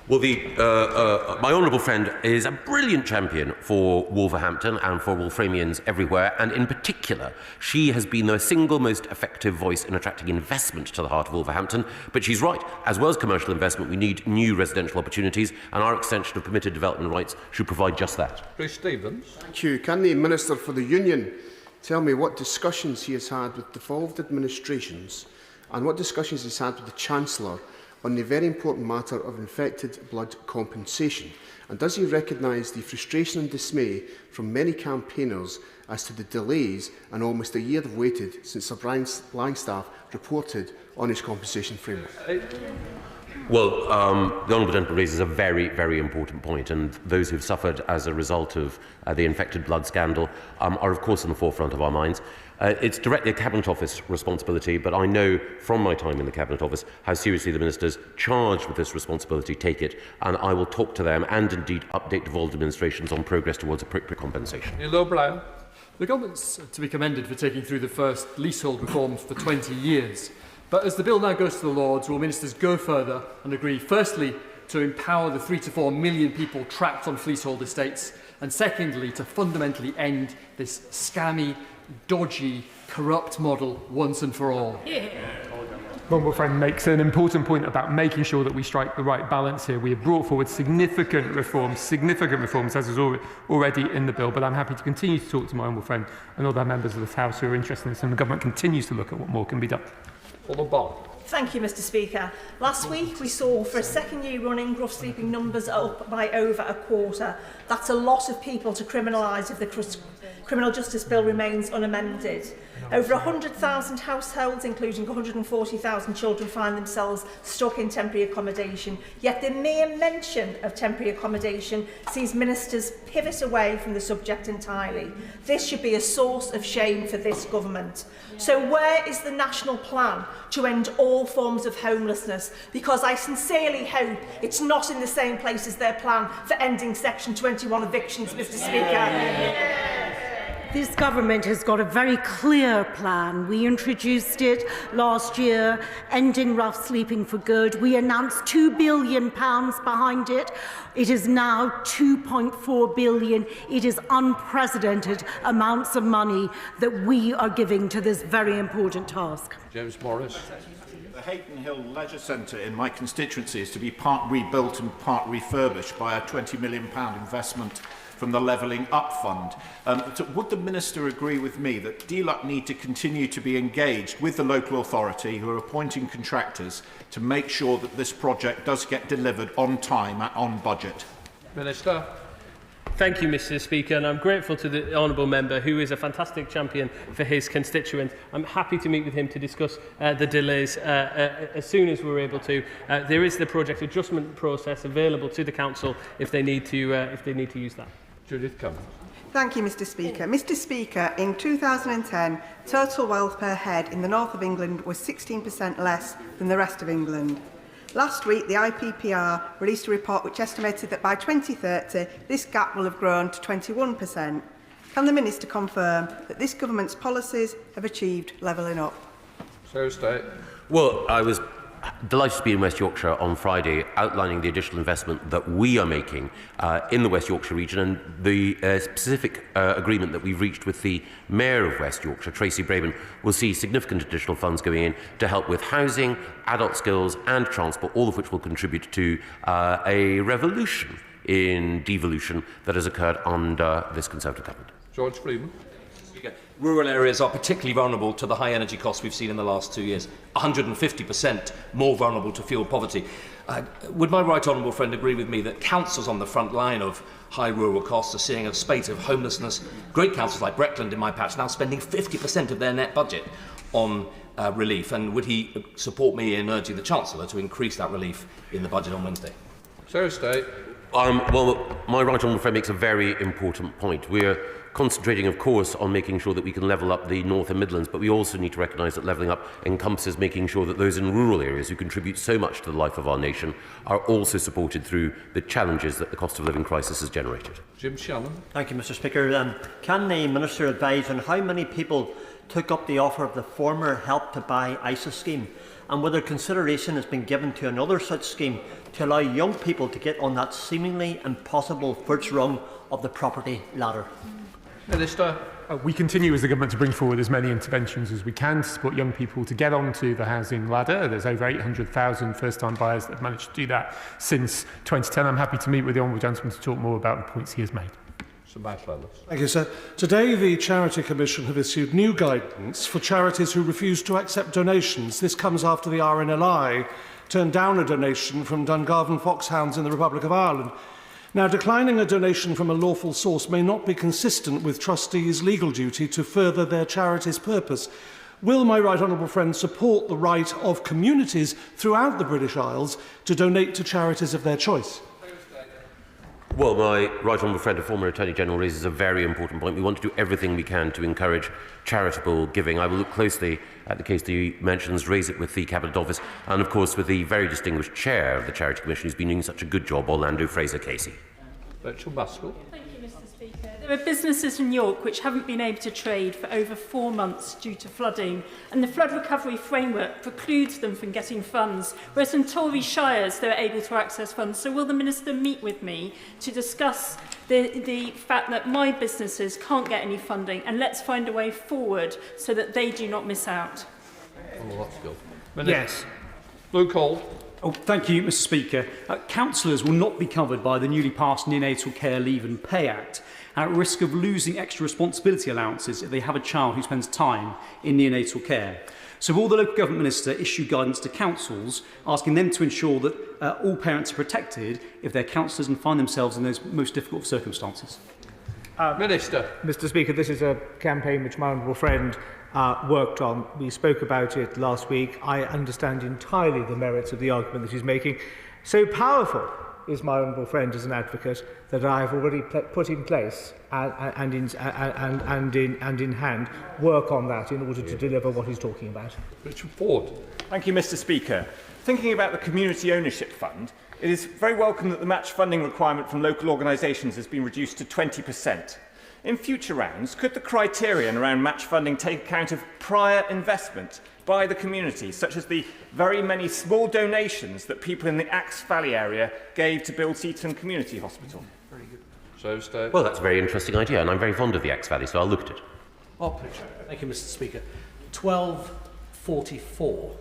Well, my honourable friend is a brilliant champion for Wolverhampton and for Wolframians everywhere, and in particular, she has been the single most effective voice in attracting investment to the heart of Wolverhampton. But she's right, as well as commercial investment, we need new residential opportunities, and our extension of permitted development rights should provide just that. Chris Stevens. Thank you. Can the Minister for the Union tell me what discussions he has had with devolved administrations and what discussions he's had with the Chancellor on the very important matter of infected blood compensation? And does he recognise the frustration and dismay from many campaigners as to the delays and almost a year they've waited since Sir Brian Langstaff reported on his compensation framework? Well, the Honourable Gentleman raises a very, very important point, and those who've suffered as a result of the infected blood scandal are, of course, in the forefront of our minds. It's directly a Cabinet Office responsibility, but I know from my time in the Cabinet Office how seriously the ministers charged with this responsibility take it, and I will talk to them and indeed update devolved administrations on progress towards appropriate compensation. Hello, Brown. The government's to be commended for taking through the first leasehold reforms for 20 years. But as the bill now goes to the Lords, will ministers go further and agree, firstly, to empower the 3 to 4 million people trapped on leasehold estates, and secondly, to fundamentally end this scammy, dodgy, corrupt model once and for all? Honourable friend makes an important point about making sure that we strike the right balance here. We have brought forward significant reforms as is already in the bill, but I'm happy to continue to talk to my honourable friend and other members of this House who are interested in this, and the government continues to look at what more can be done. For the bond. Thank you, Mr Speaker. Last week we saw for a second year running rough sleeping numbers up by over a quarter. That's a lot of people to criminalise if the Criminal Justice Bill remains unamended. Over 100,000 households, including 140,000 children, find themselves stuck in temporary accommodation. Yet the mere mention of temporary accommodation sees ministers pivot away from the subject entirely. This should be a source of shame for this government. So where is the national plan to end all forms of homelessness? Because I sincerely hope it's not in the same place as their plan for ending Section 21 evictions, Mr Speaker. This government has got a very clear plan. We introduced it last year, ending rough sleeping for good. We announced £2 billion behind it. It is now £2.4 billion. It is unprecedented amounts of money that we are giving to this very important task. James Morris. The Hayden Hill Leisure Centre in my constituency is to be part rebuilt and part refurbished by a £20 million investment from the Levelling Up Fund. So would the Minister agree with me that DLUC need to continue to be engaged with the local authority who are appointing contractors to make sure that this project does get delivered on time and on budget? Minister. Thank you, Mr Speaker, and I'm grateful to the honourable member who is a fantastic champion for his constituent. I'm happy to meet with him to discuss the delays as soon as we're able to. There is the project adjustment process available to the council if they need to use that. Judith Cummins. Thank you, Mr Speaker. Mr Speaker, in 2010, total wealth per head in the north of England was 16% less than the rest of England. Last week, the IPPR released a report which estimated that by 2030, this gap will have grown to 21%. Can the Minister confirm that this government's policies have achieved levelling up? Sarah State. Well, I was delighted to be in West Yorkshire on Friday outlining the additional investment that we are making in the West Yorkshire region and the specific agreement that we've reached with the Mayor of West Yorkshire, Tracy Braben, will see significant additional funds going in to help with housing, adult skills and transport, all of which will contribute to a revolution in devolution that has occurred under this Conservative government. George Freeman. Rural areas are particularly vulnerable to the high energy costs we've seen in the last 2 years, 150% more vulnerable to fuel poverty. Would my right honourable friend agree with me that councils on the front line of high rural costs are seeing a spate of homelessness? Great councils like Breckland in my patch now spending 50% of their net budget on relief, and would he support me in urging the Chancellor to increase that relief in the budget on Wednesday? Sarah State. Well, my right honourable friend makes a very important point. We're concentrating, of course, on making sure that we can level up the North and Midlands, but we also need to recognise that levelling up encompasses making sure that those in rural areas who contribute so much to the life of our nation are also supported through the challenges that the cost of living crisis has generated. Jim Shannon. Thank you, Mr Speaker. Can the Minister advise on how many people took up the offer of the former Help to Buy ISA scheme, and whether consideration has been given to another such scheme to allow young people to get on that seemingly impossible first rung of the property ladder? Minister. We continue as the government to bring forward as many interventions as we can to support young people to get onto the housing ladder. There's over 800,000 first-time buyers that have managed to do that since 2010. I'm happy to meet with the Honourable Gentleman to talk more about the points he has made. Thank you, sir. Today, the Charity Commission have issued new guidance for charities who refuse to accept donations. This comes after the RNLI turned down a donation from Dungarvan Foxhounds in the Republic of Ireland. Now, declining a donation from a lawful source may not be consistent with trustees' legal duty to further their charity's purpose. Will my right honourable friend support the right of communities throughout the British Isles to donate to charities of their choice? Well, my right honourable friend, a former Attorney General, raises a very important point. We want to do everything we can to encourage charitable giving. I will look closely at the case that he mentions, raise it with the Cabinet Office, and of course with the very distinguished Chair of the Charity Commission who's been doing such a good job, Orlando Fraser-Casey. Rachel Baskell. Thank you, Mr Speaker. There are businesses in York which haven't been able to trade for over 4 months due to flooding, and the flood recovery framework precludes them from getting funds, whereas in Tory shires they're able to access funds. So will the Minister meet with me to discuss the fact that my businesses can't get any funding, and let's find a way forward so that they do not miss out? Oh, that's good. Yes. Luke Hall. Thank you, Mr Speaker. Councillors will not be covered by the newly passed Neonatal Care Leave and Pay Act, and at risk of losing extra responsibility allowances if they have a child who spends time in neonatal care. So will the local government minister issue guidance to councils asking them to ensure that all parents are protected if they're counsellors and find themselves in those most difficult circumstances? Minister. Mr. Speaker, this is a campaign which my honourable friend worked on. We spoke about it last week. I understand entirely the merits of the argument that he's making. So powerful is my honourable friend as an advocate that I have already put in place and in hand work on that in order to deliver what he's talking about. Richard Ford. Thank you, Mr. Speaker. Thinking about the Community Ownership Fund, it is very welcome that the match funding requirement from local organisations has been reduced to 20%. In future rounds, could the criterion around match funding take account of prior investment by the community, such as the very many small donations that people in the Axe Valley area gave to build Seaton Community Hospital? Very good. So, Stowe. Well, that's a very interesting idea, and I'm very fond of the Axe Valley, so I'll look at it. Thank you, Mr. Speaker. 1244.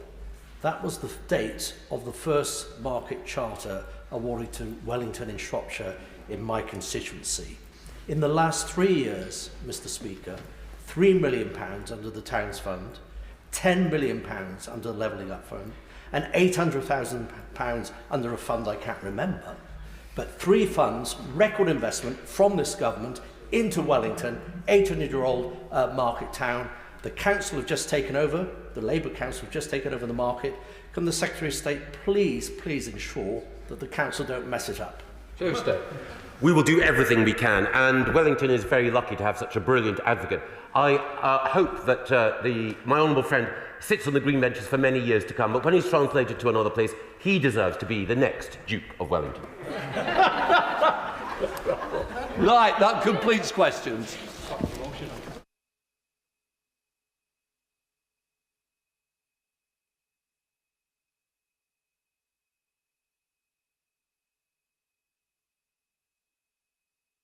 That was the date of the first market charter awarded to Wellington in Shropshire in my constituency. In the last 3 years, Mr. Speaker, £3 million under the Towns Fund, £10 million under the Levelling Up Fund, and £800,000 under a fund I can't remember. But 3 funds, record investment from this government into Wellington, 800-year-old market town. The council have just taken over, the Labour Council have just taken over the market. Can the Secretary of State please ensure that the council don't mess it up? So, Stowe. We will do everything we can, and Wellington is very lucky to have such a brilliant advocate. I hope that my honourable friend sits on the green benches for many years to come, but when he's translated to another place, he deserves to be the next Duke of Wellington. Right, that completes questions.